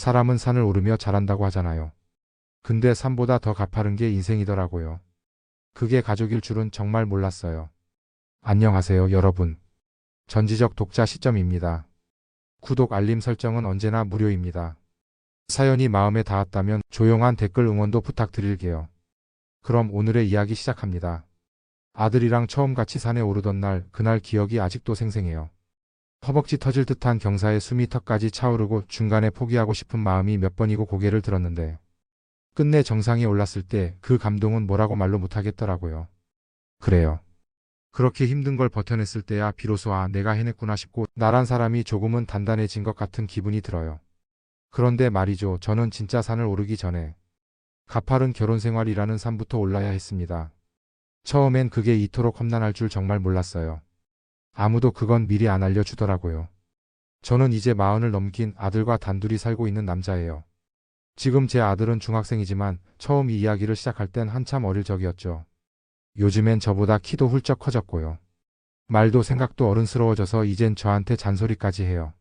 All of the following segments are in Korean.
사람은 산을 오르며 자란다고 하잖아요. 근데 산보다 더 가파른 게 인생이더라고요. 그게 가족일 줄은 정말 몰랐어요. 안녕하세요, 여러분. 전지적 독자 시점입니다. 구독 알림 설정은 언제나 무료입니다. 사연이 마음에 닿았다면 조용한 댓글 응원도 부탁드릴게요. 그럼 오늘의 이야기 시작합니다. 아들이랑 처음 같이 산에 오르던 날, 그날 기억이 아직도 생생해요. 허벅지 터질 듯한 경사에 숨이 턱까지 차오르고 중간에 포기하고 싶은 마음이 몇 번이고 고개를 들었는데 끝내 정상에 올랐을 때 그 감동은 뭐라고 말로 못하겠더라고요. 그래요. 그렇게 힘든 걸 버텨냈을 때야 비로소 내가 해냈구나 싶고 나란 사람이 조금은 단단해진 것 같은 기분이 들어요. 그런데 말이죠. 저는 진짜 산을 오르기 전에 가파른 결혼 생활이라는 산부터 올라야 했습니다. 처음엔 그게 이토록 험난할 줄 정말 몰랐어요. 아무도 그건 미리 안 알려주더라고요. 저는 이제 40을 넘긴 아들과 단둘이 살고 있는 남자예요. 지금 제 아들은 중학생이지만 처음 이 이야기를 시작할 땐 한참 어릴 적이었죠. 요즘엔 저보다 키도 훌쩍 커졌고요. 말도 생각도 어른스러워져서 이젠 저한테 잔소리까지 해요.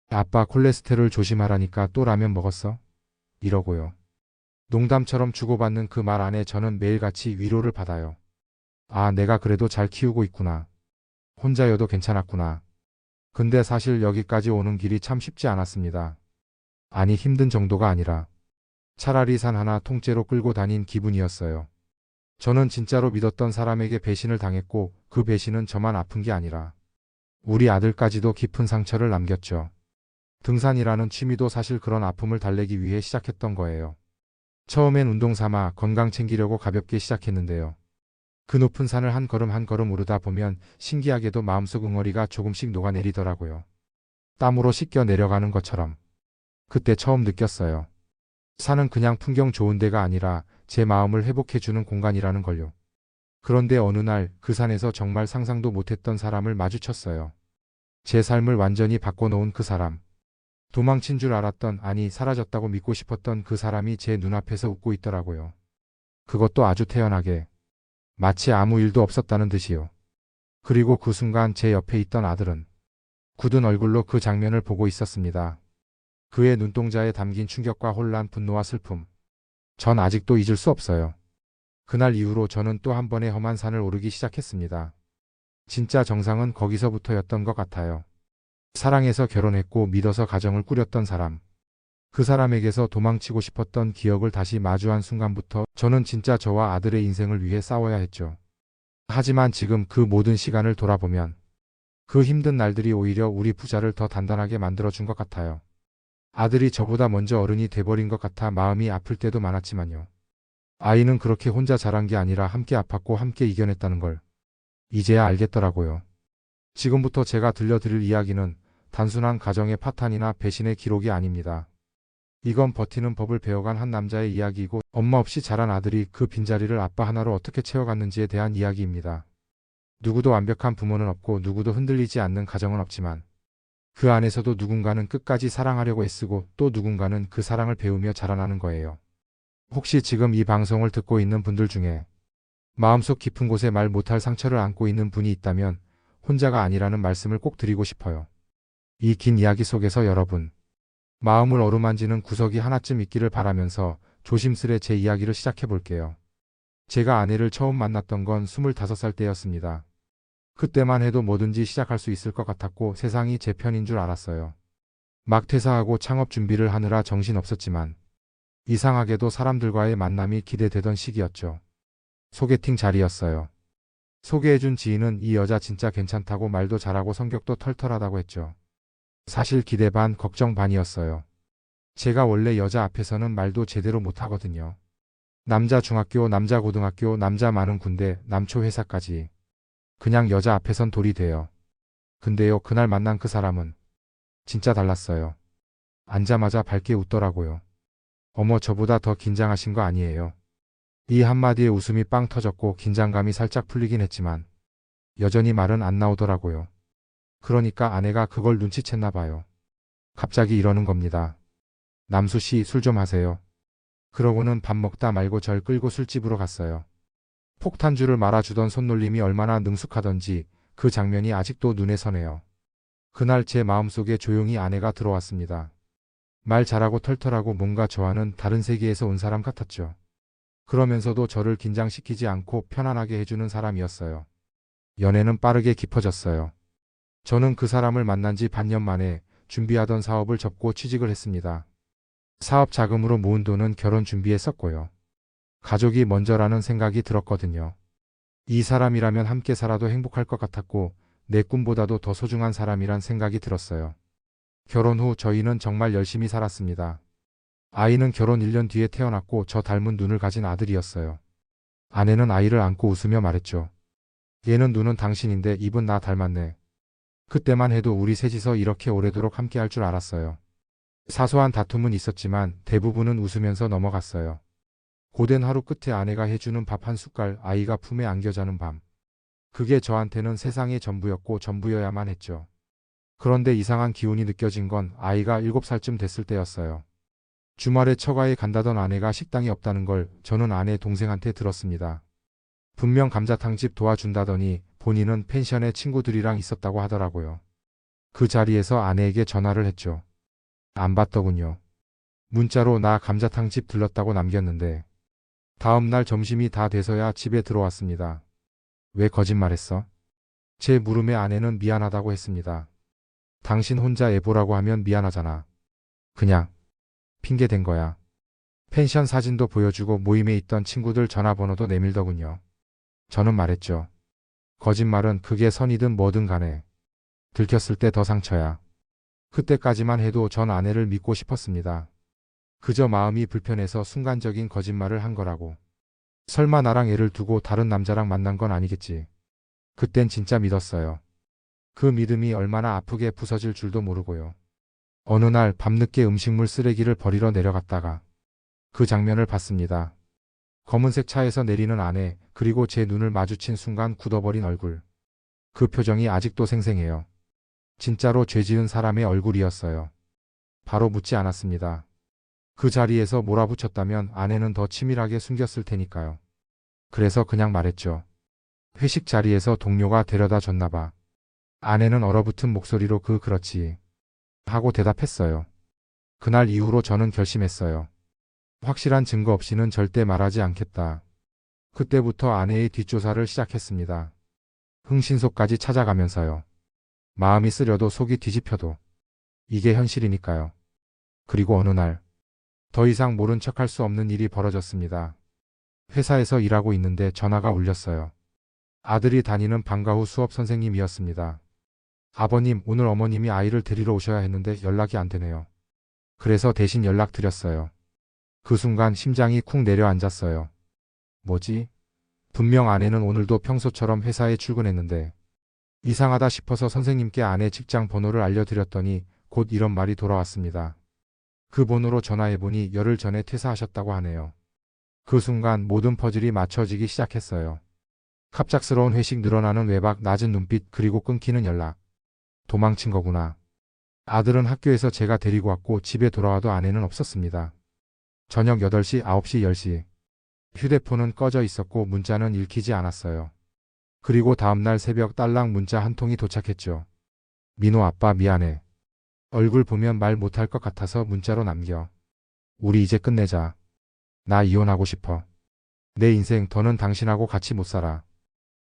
아빠 콜레스테롤 조심하라니까 또 라면 먹었어? 이러고요. 농담처럼 주고받는 그 말 안에 저는 매일같이 위로를 받아요. 내가 그래도 잘 키우고 있구나. 혼자여도 괜찮았구나. 근데 사실 여기까지 오는 길이 참 쉽지 않았습니다. 아니 힘든 정도가 아니라 차라리 산 하나 통째로 끌고 다닌 기분이었어요. 저는 진짜로 믿었던 사람에게 배신을 당했고 그 배신은 저만 아픈 게 아니라 우리 아들까지도 깊은 상처를 남겼죠. 등산이라는 취미도 사실 그런 아픔을 달래기 위해 시작했던 거예요. 처음엔 운동 삼아 건강 챙기려고 가볍게 시작했는데요. 그 높은 산을 한 걸음 한 걸음 오르다 보면 신기하게도 마음속 응어리가 조금씩 녹아내리더라고요. 땀으로 씻겨 내려가는 것처럼. 그때 처음 느꼈어요. 산은 그냥 풍경 좋은 데가 아니라 제 마음을 회복해주는 공간이라는 걸요. 그런데 어느 날 그 산에서 정말 상상도 못했던 사람을 마주쳤어요. 제 삶을 완전히 바꿔놓은 그 사람. 도망친 줄 알았던, 아니 사라졌다고 믿고 싶었던 그 사람이 제 눈앞에서 웃고 있더라고요. 그것도 아주 태연하게. 마치 아무 일도 없었다는 듯이요. 그리고 그 순간 제 옆에 있던 아들은 굳은 얼굴로 그 장면을 보고 있었습니다. 그의 눈동자에 담긴 충격과 혼란, 분노와 슬픔. 전 아직도 잊을 수 없어요. 그날 이후로 저는 또 한 번의 험한 산을 오르기 시작했습니다. 진짜 정상은 거기서부터였던 것 같아요. 사랑해서 결혼했고 믿어서 가정을 꾸렸던 사람. 그 사람에게서 도망치고 싶었던 기억을 다시 마주한 순간부터 저는 진짜 저와 아들의 인생을 위해 싸워야 했죠. 하지만 지금 그 모든 시간을 돌아보면 그 힘든 날들이 오히려 우리 부자를 더 단단하게 만들어준 것 같아요. 아들이 저보다 먼저 어른이 돼버린 것 같아 마음이 아플 때도 많았지만요. 아이는 그렇게 혼자 자란 게 아니라 함께 아팠고 함께 이겨냈다는 걸 이제야 알겠더라고요. 지금부터 제가 들려드릴 이야기는 단순한 가정의 파탄이나 배신의 기록이 아닙니다. 이건 버티는 법을 배워간 한 남자의 이야기이고 엄마 없이 자란 아들이 그 빈자리를 아빠 하나로 어떻게 채워갔는지에 대한 이야기입니다. 누구도 완벽한 부모는 없고 누구도 흔들리지 않는 가정은 없지만 그 안에서도 누군가는 끝까지 사랑하려고 애쓰고 또 누군가는 그 사랑을 배우며 자라나는 거예요. 혹시 지금 이 방송을 듣고 있는 분들 중에 마음속 깊은 곳에 말 못할 상처를 안고 있는 분이 있다면 혼자가 아니라는 말씀을 꼭 드리고 싶어요. 이 긴 이야기 속에서 여러분 마음을 어루만지는 구석이 하나쯤 있기를 바라면서 조심스레 제 이야기를 시작해 볼게요. 제가 아내를 처음 만났던 건 25살 때였습니다. 그때만 해도 뭐든지 시작할 수 있을 것 같았고 세상이 제 편인 줄 알았어요. 막 퇴사하고 창업 준비를 하느라 정신 없었지만 이상하게도 사람들과의 만남이 기대되던 시기였죠. 소개팅 자리였어요. 소개해준 지인은 이 여자 진짜 괜찮다고 말도 잘하고 성격도 털털하다고 했죠. 사실 기대 반 걱정 반이었어요. 제가 원래 여자 앞에서는 말도 제대로 못하거든요. 남자 중학교, 남자 고등학교, 남자 많은 군대, 남초 회사까지. 그냥 여자 앞에선 돌이 돼요. 근데요, 그날 만난 그 사람은 진짜 달랐어요. 앉자마자 밝게 웃더라고요. 어머, 저보다 더 긴장하신 거 아니에요? 이 한마디에 웃음이 빵 터졌고 긴장감이 살짝 풀리긴 했지만 여전히 말은 안 나오더라고요. 그러니까 아내가 그걸 눈치챘나 봐요. 갑자기 이러는 겁니다. 남수 씨, 술 좀 하세요. 그러고는 밥 먹다 말고 절 끌고 술집으로 갔어요. 폭탄주를 말아주던 손놀림이 얼마나 능숙하던지 그 장면이 아직도 눈에 서네요. 그날 제 마음속에 조용히 아내가 들어왔습니다. 말 잘하고 털털하고 뭔가 저와는 다른 세계에서 온 사람 같았죠. 그러면서도 저를 긴장시키지 않고 편안하게 해주는 사람이었어요. 연애는 빠르게 깊어졌어요. 저는 그 사람을 만난 지 반년 만에 준비하던 사업을 접고 취직을 했습니다. 사업 자금으로 모은 돈은 결혼 준비에 썼고요. 가족이 먼저라는 생각이 들었거든요. 이 사람이라면 함께 살아도 행복할 것 같았고 내 꿈보다도 더 소중한 사람이란 생각이 들었어요. 결혼 후 저희는 정말 열심히 살았습니다. 아이는 결혼 1년 뒤에 태어났고 저 닮은 눈을 가진 아들이었어요. 아내는 아이를 안고 웃으며 말했죠. 얘는 눈은 당신인데 입은 나 닮았네. 그때만 해도 우리 셋이서 이렇게 오래도록 함께 할 줄 알았어요. 사소한 다툼은 있었지만 대부분은 웃으면서 넘어갔어요. 고된 하루 끝에 아내가 해주는 밥 한 숟갈, 아이가 품에 안겨 자는 밤. 그게 저한테는 세상의 전부였고 전부여야만 했죠. 그런데 이상한 기운이 느껴진 건 아이가 7살쯤 됐을 때였어요. 주말에 처가에 간다던 아내가 식당이 없다는 걸 저는 아내 동생한테 들었습니다. 분명 감자탕집 도와준다더니 본인은 펜션에 친구들이랑 있었다고 하더라고요. 그 자리에서 아내에게 전화를 했죠. 안 받더군요. 문자로 나 감자탕집 들렀다고 남겼는데 다음 날 점심이 다 돼서야 집에 들어왔습니다. 왜 거짓말했어? 제 물음에 아내는 미안하다고 했습니다. 당신 혼자 애보라고 하면 미안하잖아. 그냥 핑계 댄 거야. 펜션 사진도 보여주고 모임에 있던 친구들 전화번호도 내밀더군요. 저는 말했죠. 거짓말은 그게 선이든 뭐든 간에 들켰을 때 더 상처야. 그때까지만 해도 전 아내를 믿고 싶었습니다. 그저 마음이 불편해서 순간적인 거짓말을 한 거라고. 설마 나랑 애를 두고 다른 남자랑 만난 건 아니겠지. 그땐 진짜 믿었어요. 그 믿음이 얼마나 아프게 부서질 줄도 모르고요. 어느 날 밤늦게 음식물 쓰레기를 버리러 내려갔다가 그 장면을 봤습니다. 검은색 차에서 내리는 아내, 그리고 제 눈을 마주친 순간 굳어버린 얼굴. 그 표정이 아직도 생생해요. 진짜로 죄 지은 사람의 얼굴이었어요. 바로 묻지 않았습니다. 그 자리에서 몰아붙였다면 아내는 더 치밀하게 숨겼을 테니까요. 그래서 그냥 말했죠. 회식 자리에서 동료가 데려다 줬나 봐. 아내는 얼어붙은 목소리로 그렇지 하고 대답했어요. 그날 이후로 저는 결심했어요. 확실한 증거 없이는 절대 말하지 않겠다. 그때부터 아내의 뒷조사를 시작했습니다. 흥신소까지 찾아가면서요. 마음이 쓰려도 속이 뒤집혀도 이게 현실이니까요. 그리고 어느 날 더 이상 모른 척할 수 없는 일이 벌어졌습니다. 회사에서 일하고 있는데 전화가 울렸어요. 아들이 다니는 방과 후 수업 선생님이었습니다. 아버님, 오늘 어머님이 아이를 데리러 오셔야 했는데 연락이 안 되네요. 그래서 대신 연락드렸어요. 그 순간 심장이 쿵 내려앉았어요. 뭐지? 분명 아내는 오늘도 평소처럼 회사에 출근했는데 이상하다 싶어서 선생님께 아내 직장 번호를 알려드렸더니 곧 이런 말이 돌아왔습니다. 그 번호로 전화해보니 열흘 전에 퇴사하셨다고 하네요. 그 순간 모든 퍼즐이 맞춰지기 시작했어요. 갑작스러운 회식, 늘어나는 외박, 낮은 눈빛, 그리고 끊기는 연락. 도망친 거구나. 아들은 학교에서 제가 데리고 왔고 집에 돌아와도 아내는 없었습니다. 저녁 8시, 9시, 10시. 휴대폰은 꺼져 있었고 문자는 읽히지 않았어요. 그리고 다음날 새벽 딸랑 문자 한 통이 도착했죠. 민호 아빠 미안해. 얼굴 보면 말 못할 것 같아서 문자로 남겨. 우리 이제 끝내자. 나 이혼하고 싶어. 내 인생 더는 당신하고 같이 못 살아.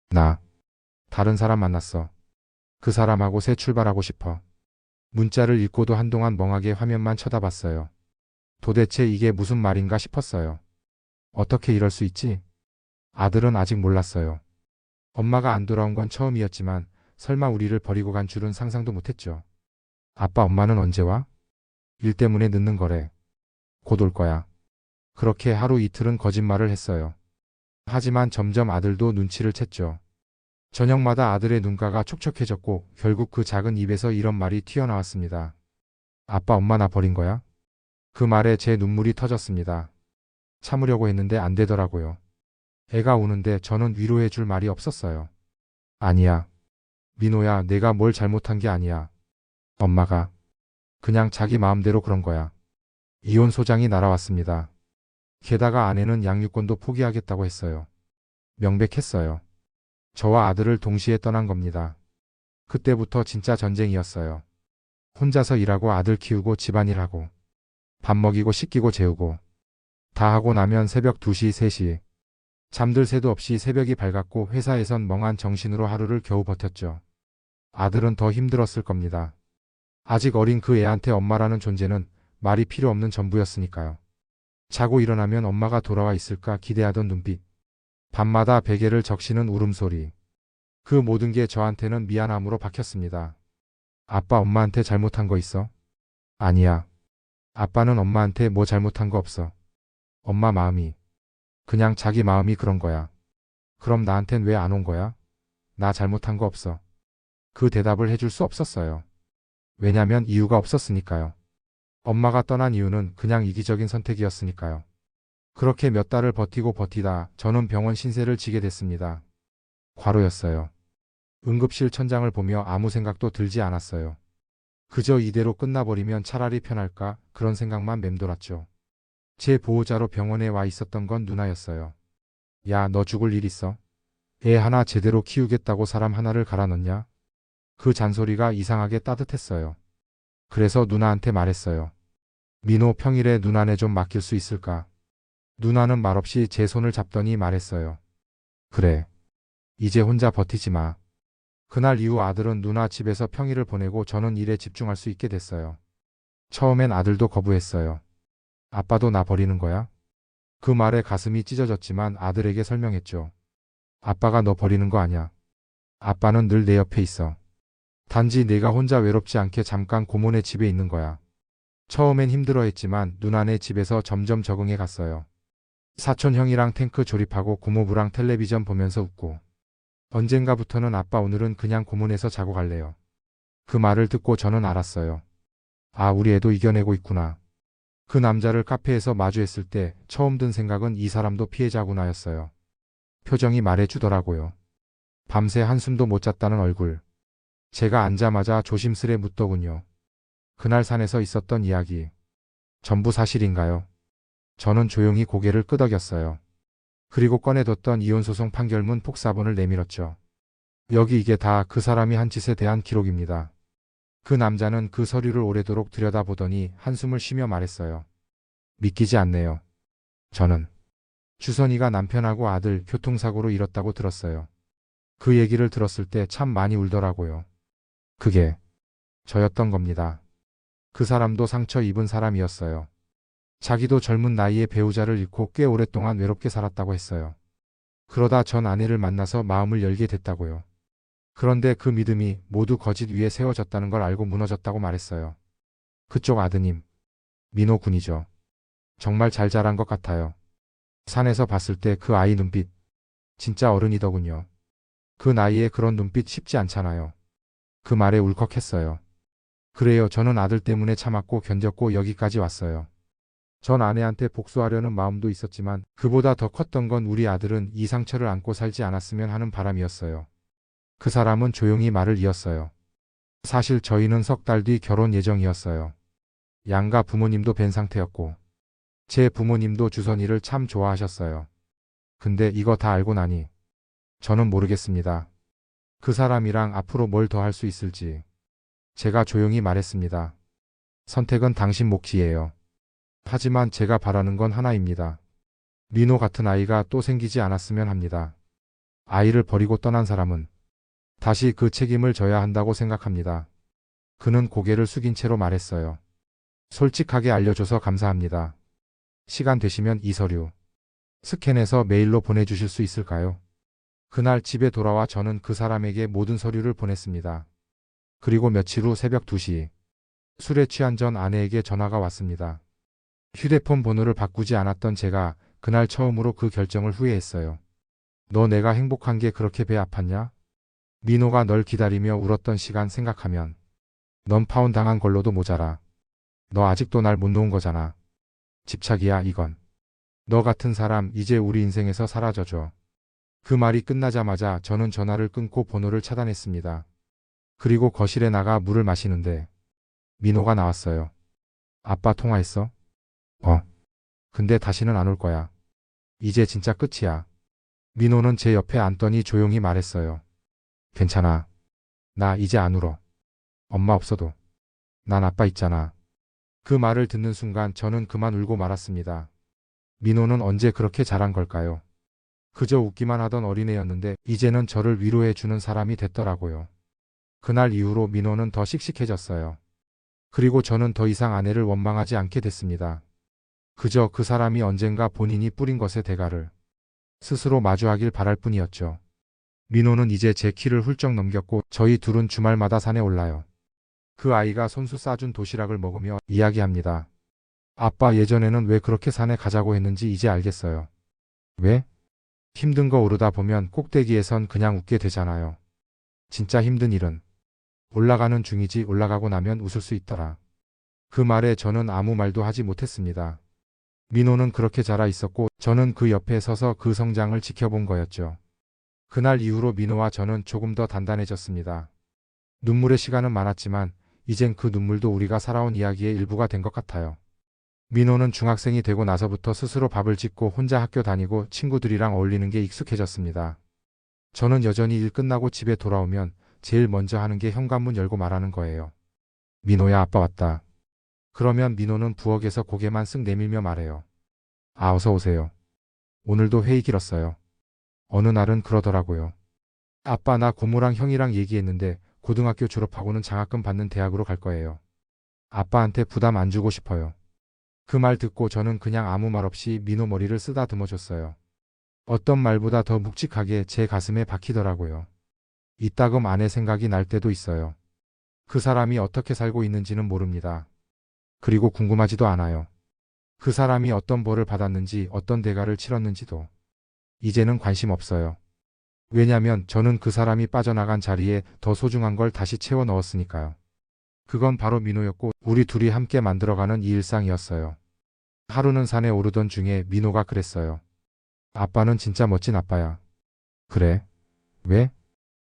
나 다른 사람 만났어. 그 사람하고 새 출발하고 싶어. 문자를 읽고도 한동안 멍하게 화면만 쳐다봤어요. 도대체 이게 무슨 말인가 싶었어요. 어떻게 이럴 수 있지? 아들은 아직 몰랐어요. 엄마가 안 돌아온 건 처음이었지만 설마 우리를 버리고 간 줄은 상상도 못했죠. 아빠, 엄마는 언제 와? 일 때문에 늦는 거래. 곧 올 거야. 그렇게 하루 이틀은 거짓말을 했어요. 하지만 점점 아들도 눈치를 챘죠. 저녁마다 아들의 눈가가 촉촉해졌고 결국 그 작은 입에서 이런 말이 튀어나왔습니다. 아빠, 엄마 나 버린 거야? 그 말에 제 눈물이 터졌습니다. 참으려고 했는데 안 되더라고요. 애가 우는데 저는 위로해 줄 말이 없었어요. 아니야. 민호야, 내가 뭘 잘못한 게 아니야. 엄마가 그냥 자기 마음대로 그런 거야. 이혼 소장이 날아왔습니다. 게다가 아내는 양육권도 포기하겠다고 했어요. 명백했어요. 저와 아들을 동시에 떠난 겁니다. 그때부터 진짜 전쟁이었어요. 혼자서 일하고 아들 키우고 집안일하고. 밥 먹이고 씻기고 재우고 다 하고 나면 새벽 2시, 3시. 잠들 새도 없이 새벽이 밝았고 회사에선 멍한 정신으로 하루를 겨우 버텼죠. 아들은 더 힘들었을 겁니다. 아직 어린 그 애한테 엄마라는 존재는 말이 필요 없는 전부였으니까요. 자고 일어나면 엄마가 돌아와 있을까 기대하던 눈빛. 밤마다 베개를 적시는 울음소리. 그 모든 게 저한테는 미안함으로 박혔습니다. 아빠 엄마한테 잘못한 거 있어? 아니야. 아빠는 엄마한테 뭐 잘못한 거 없어. 엄마 마음이. 그냥 자기 마음이 그런 거야. 그럼 나한텐 왜 안 온 거야? 나 잘못한 거 없어. 그 대답을 해줄 수 없었어요. 왜냐면 이유가 없었으니까요. 엄마가 떠난 이유는 그냥 이기적인 선택이었으니까요. 그렇게 몇 달을 버티고 버티다 저는 병원 신세를 지게 됐습니다. 과로였어요. 응급실 천장을 보며 아무 생각도 들지 않았어요. 그저 이대로 끝나버리면 차라리 편할까 그런 생각만 맴돌았죠. 제 보호자로 병원에 와 있었던 건 누나였어요. 야, 너 죽을 일 있어? 애 하나 제대로 키우겠다고 사람 하나를 갈아 넣냐? 그 잔소리가 이상하게 따뜻했어요. 그래서 누나한테 말했어요. 민호 평일에 누나네 좀 맡길 수 있을까? 누나는 말없이 제 손을 잡더니 말했어요. 그래. 이제 혼자 버티지 마. 그날 이후 아들은 누나 집에서 평일을 보내고 저는 일에 집중할 수 있게 됐어요. 처음엔 아들도 거부했어요. 아빠도 나 버리는 거야? 그 말에 가슴이 찢어졌지만 아들에게 설명했죠. 아빠가 너 버리는 거 아니야. 아빠는 늘 내 옆에 있어. 단지 내가 혼자 외롭지 않게 잠깐 고모네 집에 있는 거야. 처음엔 힘들어했지만 누나네 집에서 점점 적응해 갔어요. 사촌 형이랑 탱크 조립하고 고모부랑 텔레비전 보면서 웃고. 언젠가부터는 아빠 오늘은 그냥 고문에서 자고 갈래요. 그 말을 듣고 저는 알았어요. 아, 우리 애도 이겨내고 있구나. 그 남자를 카페에서 마주했을 때 처음 든 생각은 이 사람도 피해자구나였어요. 표정이 말해주더라고요. 밤새 한숨도 못 잤다는 얼굴. 제가 앉자마자 조심스레 묻더군요. 그날 산에서 있었던 이야기. 전부 사실인가요? 저는 조용히 고개를 끄덕였어요. 그리고 꺼내뒀던 이혼소송 판결문 폭사본을 내밀었죠. 여기 이게 다 그 사람이 한 짓에 대한 기록입니다. 그 남자는 그 서류를 오래도록 들여다보더니 한숨을 쉬며 말했어요. 믿기지 않네요. 저는 주선이가 남편하고 아들 교통사고로 잃었다고 들었어요. 그 얘기를 들었을 때 참 많이 울더라고요. 그게 저였던 겁니다. 그 사람도 상처 입은 사람이었어요. 자기도 젊은 나이에 배우자를 잃고 꽤 오랫동안 외롭게 살았다고 했어요. 그러다 전 아내를 만나서 마음을 열게 됐다고요. 그런데 그 믿음이 모두 거짓 위에 세워졌다는 걸 알고 무너졌다고 말했어요. 그쪽 아드님, 민호 군이죠. 정말 잘 자란 것 같아요. 산에서 봤을 때 그 아이 눈빛, 진짜 어른이더군요. 그 나이에 그런 눈빛 쉽지 않잖아요. 그 말에 울컥했어요. 그래요, 저는 아들 때문에 참았고 견뎠고 여기까지 왔어요. 전 아내한테 복수하려는 마음도 있었지만 그보다 더 컸던 건 우리 아들은 이 상처를 안고 살지 않았으면 하는 바람이었어요. 그 사람은 조용히 말을 이었어요. 사실 저희는 석 달 뒤 결혼 예정이었어요. 양가 부모님도 뵌 상태였고 제 부모님도 주선이를 참 좋아하셨어요. 근데 이거 다 알고 나니 저는 모르겠습니다. 그 사람이랑 앞으로 뭘 더 할 수 있을지. 제가 조용히 말했습니다. 선택은 당신 몫이에요. 하지만 제가 바라는 건 하나입니다. 민호 같은 아이가 또 생기지 않았으면 합니다. 아이를 버리고 떠난 사람은 다시 그 책임을 져야 한다고 생각합니다. 그는 고개를 숙인 채로 말했어요. 솔직하게 알려줘서 감사합니다. 시간 되시면 이 서류 스캔해서 메일로 보내주실 수 있을까요? 그날 집에 돌아와 저는 그 사람에게 모든 서류를 보냈습니다. 그리고 며칠 후 새벽 2시 술에 취한 전 아내에게 전화가 왔습니다. 휴대폰 번호를 바꾸지 않았던 제가 그날 처음으로 그 결정을 후회했어요. 너 내가 행복한 게 그렇게 배 아팠냐? 민호가 널 기다리며 울었던 시간 생각하면 넌 파혼당한 걸로도 모자라. 너 아직도 날 못 놓은 거잖아. 집착이야 이건. 너 같은 사람 이제 우리 인생에서 사라져줘. 그 말이 끝나자마자 저는 전화를 끊고 번호를 차단했습니다. 그리고 거실에 나가 물을 마시는데 민호가 나왔어요. 아빠 통화했어? 근데 다시는 안 올 거야. 이제 진짜 끝이야. 민호는 제 옆에 앉더니 조용히 말했어요. 괜찮아. 나 이제 안 울어. 엄마 없어도. 난 아빠 있잖아. 그 말을 듣는 순간 저는 그만 울고 말았습니다. 민호는 언제 그렇게 자란 걸까요? 그저 웃기만 하던 어린애였는데 이제는 저를 위로해 주는 사람이 됐더라고요. 그날 이후로 민호는 더 씩씩해졌어요. 그리고 저는 더 이상 아내를 원망하지 않게 됐습니다. 그저 그 사람이 언젠가 본인이 뿌린 것의 대가를 스스로 마주하길 바랄 뿐이었죠. 민호는 이제 제 키를 훌쩍 넘겼고 저희 둘은 주말마다 산에 올라요. 그 아이가 손수 싸준 도시락을 먹으며 이야기합니다. 아빠 예전에는 왜 그렇게 산에 가자고 했는지 이제 알겠어요. 왜? 힘든 거 오르다 보면 꼭대기에선 그냥 웃게 되잖아요. 진짜 힘든 일은 올라가는 중이지 올라가고 나면 웃을 수 있더라. 그 말에 저는 아무 말도 하지 못했습니다. 민호는 그렇게 자라 있었고 저는 그 옆에 서서 그 성장을 지켜본 거였죠. 그날 이후로 민호와 저는 조금 더 단단해졌습니다. 눈물의 시간은 많았지만 이젠 그 눈물도 우리가 살아온 이야기의 일부가 된 것 같아요. 민호는 중학생이 되고 나서부터 스스로 밥을 짓고 혼자 학교 다니고 친구들이랑 어울리는 게 익숙해졌습니다. 저는 여전히 일 끝나고 집에 돌아오면 제일 먼저 하는 게 현관문 열고 말하는 거예요. 민호야, 아빠 왔다. 그러면 민호는 부엌에서 고개만 쓱 내밀며 말해요. 아, 어서 오세요. 오늘도 회의 길었어요. 어느 날은 그러더라고요. 아빠, 나 고모랑 형이랑 얘기했는데 고등학교 졸업하고는 장학금 받는 대학으로 갈 거예요. 아빠한테 부담 안 주고 싶어요. 그 말 듣고 저는 그냥 아무 말 없이 민호 머리를 쓰다듬어 줬어요. 어떤 말보다 더 묵직하게 제 가슴에 박히더라고요. 이따금 아내 생각이 날 때도 있어요. 그 사람이 어떻게 살고 있는지는 모릅니다. 그리고 궁금하지도 않아요. 그 사람이 어떤 벌을 받았는지 어떤 대가를 치렀는지도 이제는 관심 없어요. 왜냐면 저는 그 사람이 빠져나간 자리에 더 소중한 걸 다시 채워 넣었으니까요. 그건 바로 민호였고 우리 둘이 함께 만들어가는 이 일상이었어요. 하루는 산에 오르던 중에 민호가 그랬어요. 아빠는 진짜 멋진 아빠야. 그래? 왜?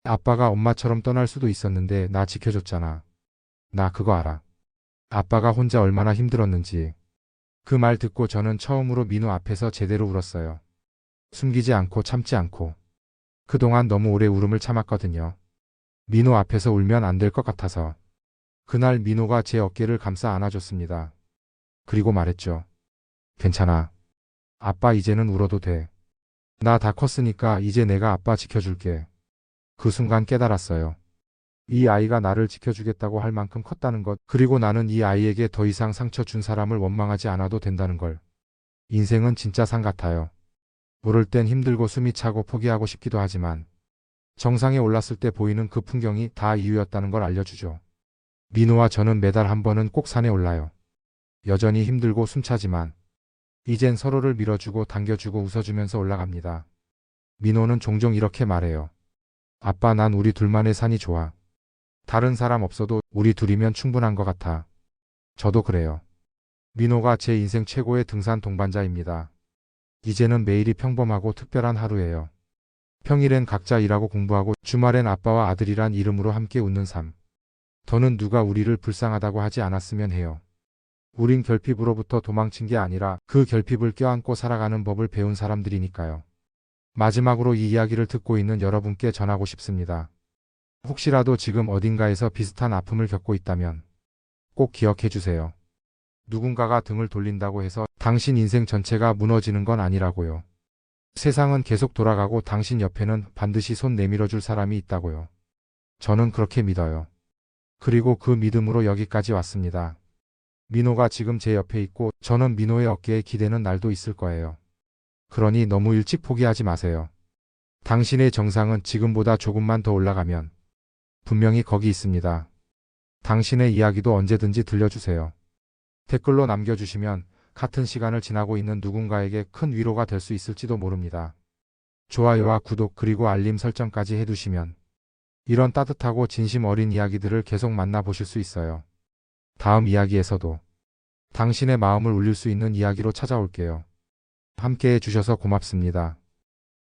아빠가 엄마처럼 떠날 수도 있었는데 나 지켜줬잖아. 나 그거 알아. 아빠가 혼자 얼마나 힘들었는지. 그 말 듣고 저는 처음으로 민호 앞에서 제대로 울었어요. 숨기지 않고 참지 않고. 그동안 너무 오래 울음을 참았거든요. 민호 앞에서 울면 안 될 것 같아서. 그날 민호가 제 어깨를 감싸 안아줬습니다. 그리고 말했죠. 괜찮아. 아빠 이제는 울어도 돼. 나 다 컸으니까 이제 내가 아빠 지켜줄게. 그 순간 깨달았어요. 이 아이가 나를 지켜주겠다고 할 만큼 컸다는 것, 그리고 나는 이 아이에게 더 이상 상처 준 사람을 원망하지 않아도 된다는 걸. 인생은 진짜 산 같아요. 오를 땐 힘들고 숨이 차고 포기하고 싶기도 하지만 정상에 올랐을 때 보이는 그 풍경이 다 이유였다는 걸 알려주죠. 민호와 저는 매달 한 번은 꼭 산에 올라요. 여전히 힘들고 숨차지만 이젠 서로를 밀어주고 당겨주고 웃어주면서 올라갑니다. 민호는 종종 이렇게 말해요. 아빠, 난 우리 둘만의 산이 좋아. 다른 사람 없어도 우리 둘이면 충분한 것 같아. 저도 그래요. 민호가 제 인생 최고의 등산 동반자입니다. 이제는 매일이 평범하고 특별한 하루예요. 평일엔 각자 일하고 공부하고 주말엔 아빠와 아들이란 이름으로 함께 웃는 삶. 더는 누가 우리를 불쌍하다고 하지 않았으면 해요. 우린 결핍으로부터 도망친 게 아니라 그 결핍을 껴안고 살아가는 법을 배운 사람들이니까요. 마지막으로 이 이야기를 듣고 있는 여러분께 전하고 싶습니다. 혹시라도 지금 어딘가에서 비슷한 아픔을 겪고 있다면 꼭 기억해 주세요. 누군가가 등을 돌린다고 해서 당신 인생 전체가 무너지는 건 아니라고요. 세상은 계속 돌아가고 당신 옆에는 반드시 손 내밀어 줄 사람이 있다고요. 저는 그렇게 믿어요. 그리고 그 믿음으로 여기까지 왔습니다. 민호가 지금 제 옆에 있고 저는 민호의 어깨에 기대는 날도 있을 거예요. 그러니 너무 일찍 포기하지 마세요. 당신의 정상은 지금보다 조금만 더 올라가면 분명히 거기 있습니다. 당신의 이야기도 언제든지 들려주세요. 댓글로 남겨주시면 같은 시간을 지나고 있는 누군가에게 큰 위로가 될 수 있을지도 모릅니다. 좋아요와 구독 그리고 알림 설정까지 해두시면 이런 따뜻하고 진심 어린 이야기들을 계속 만나보실 수 있어요. 다음 이야기에서도 당신의 마음을 울릴 수 있는 이야기로 찾아올게요. 함께 해주셔서 고맙습니다.